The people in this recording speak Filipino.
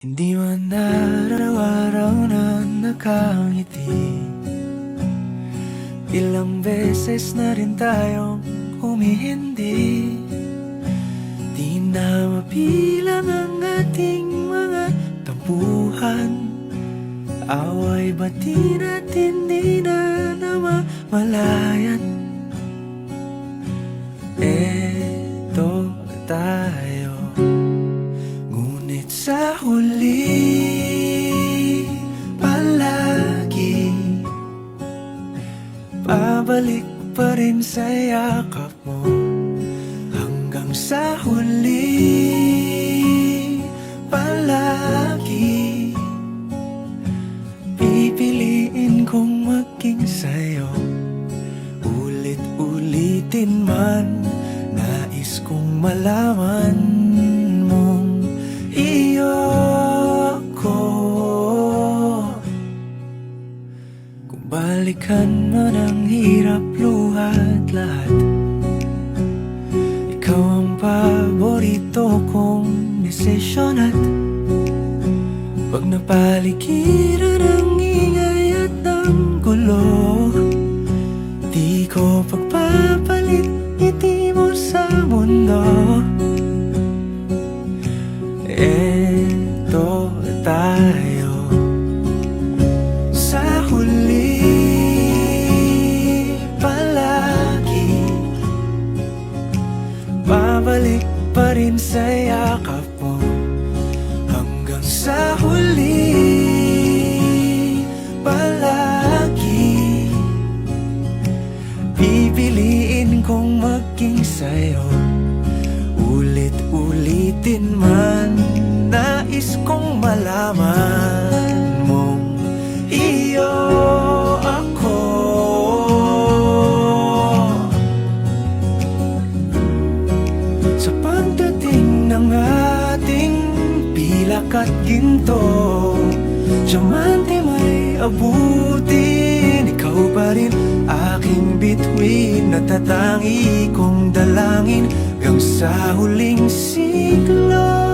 Hindi man araw-araw na nakangiti, ilang beses na rin tayong humihindi. Di na mabilang ang ating mga tampuhan, away bati natin di na namamalayan. Eto tayo, ngunit sa huli palagi pabalik pa rin sa yakap mo. Hanggang sa huli palagi pipiliin kong maging sa'yo. Ulit-ulitin man, nais kong malaman mong iyo ako. Kung balikan man ang hirap, luhat lahat, ikaw ang paborito kong desisyon. At pag napaligiran ang ingay at ang gulo, di ko pagpapalit ngiti mo sa mundo. Eto tayo, sa huli palagi babalik pa rin sa yakap mo. Hanggang sa huli palagi pipiliin kong maging sa'yo. Ulit-ulitin man, nais kong malaman mong iyo ako. Sa pagdating ng ating pilak at ginto, diamante may abutin, ikaw pa rin aking bituin. Natatangi kong dalangin hanggang sa huling siglo.